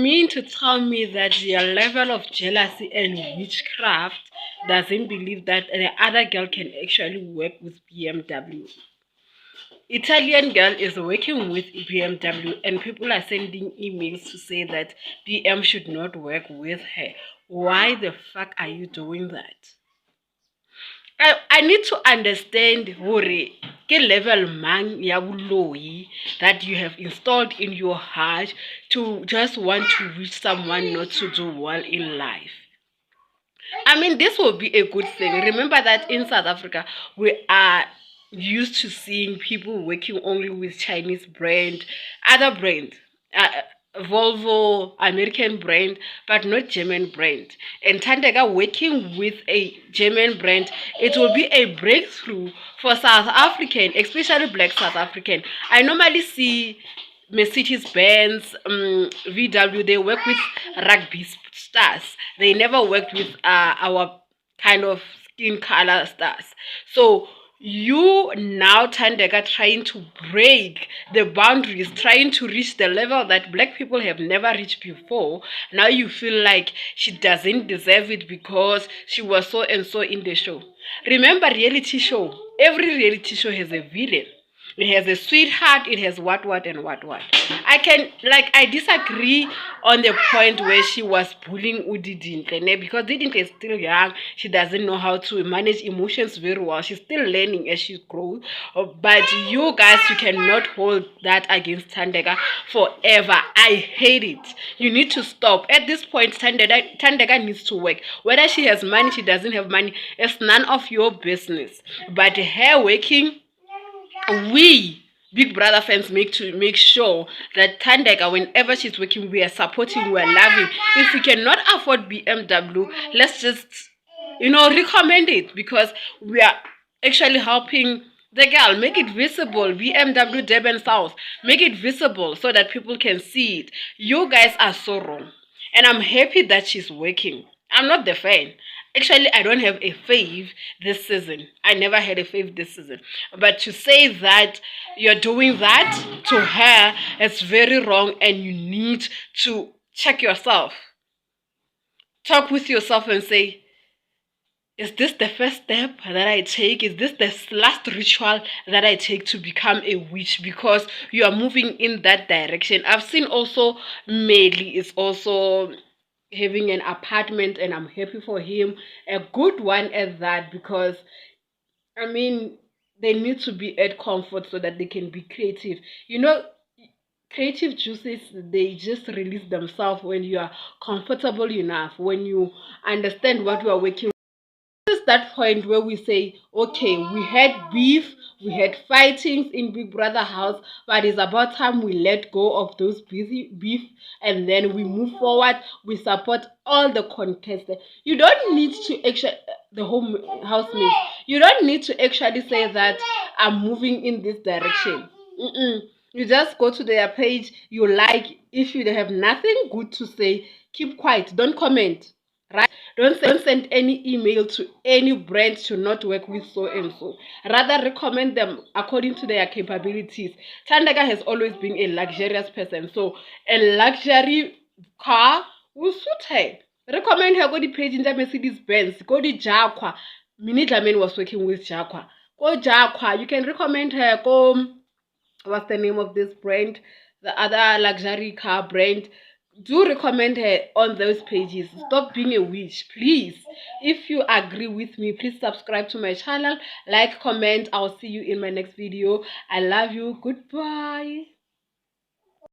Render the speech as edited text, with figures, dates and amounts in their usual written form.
Mean to tell me that your level of jealousy and witchcraft doesn't believe that the other girl can actually work with BMW? Italian girl is working with BMW and people are sending emails to say that BM should not work with her. Why the fuck are you doing that? I need to understand hore ke level mang ya boloi that you have installed in your heart to just want to reach someone not to do well in life. I mean, this will be a good thing. Remember that in South Africa, we are used to seeing people working only with Chinese brand, other brand, Volvo, American brand, but not German brand. And Thandeka working with a German brand, it will be a breakthrough for South African, especially black South African. I normally see Mercedes-Benz, VW, they work with rugby stars. They never worked with our kind of skin color stars. So you now, Thandeka, trying to break the boundaries, trying to reach the level that black people have never reached before. Now you feel like she doesn't deserve it because she was so and so in the show. Remember, reality show, every reality show has a villain. It has a sweetheart, it has what, and what. I disagree on the point where she was bullying Udidintle, because Didintle is still young. She doesn't know how to manage emotions very well. She's still learning as she grows. But you guys, you cannot hold that against Thandeka forever. I hate it. You need to stop. At this point, Thandeka needs to work. Whether she has money, she doesn't have money, it's none of your business. But her working, we Big Brother fans make sure that Thandeka, whenever she's working, we are supporting, we are loving. If we cannot afford BMW, let's just recommend it, because we are actually helping the girl. Make it visible. BMW Durban South, make it visible so that people can see it. You guys are so wrong, and I'm happy that she's working. I'm not the fan. Actually, I don't have a fave this season. I never had a fave this season. But to say that you're doing that to her, it's very wrong, and you need to check yourself. Talk with yourself and say, is this the first step that I take? Is this the last ritual that I take to become a witch? Because you are moving in that direction. I've seen also Meli is also having an apartment, and I'm happy for him, a good one at that, because I mean, they need to be at comfort so that they can be creative. Creative juices, they just release themselves when you are comfortable enough, when you understand what you are working. This is that point where we say, okay, we had beef, we had fightings in Big Brother house, but it's about time we let go of those beef, and then we move forward. We support all the contestants. You don't need to actually, the home housemates, you don't need to actually say that I'm moving in this direction. You just go to their page, you like. If you have nothing good to say, keep quiet, don't comment. Right? Don't send any email to any brand to not work with so and so. Rather, recommend them according to their capabilities. Thandeka has always been a luxurious person, so a luxury car will suit her. Recommend her. Go to page in the Mercedes-Benz. Go to Jaqua. Minnie Dlamini was working with Jaqua. Go Jaqua. You can recommend her. Go. What's the name of this brand? The other luxury car brand. Do recommend her on those pages. Stop being a witch, please. If you agree with me, please subscribe to my channel, like, comment. I'll see you in my next video. I love you. Goodbye.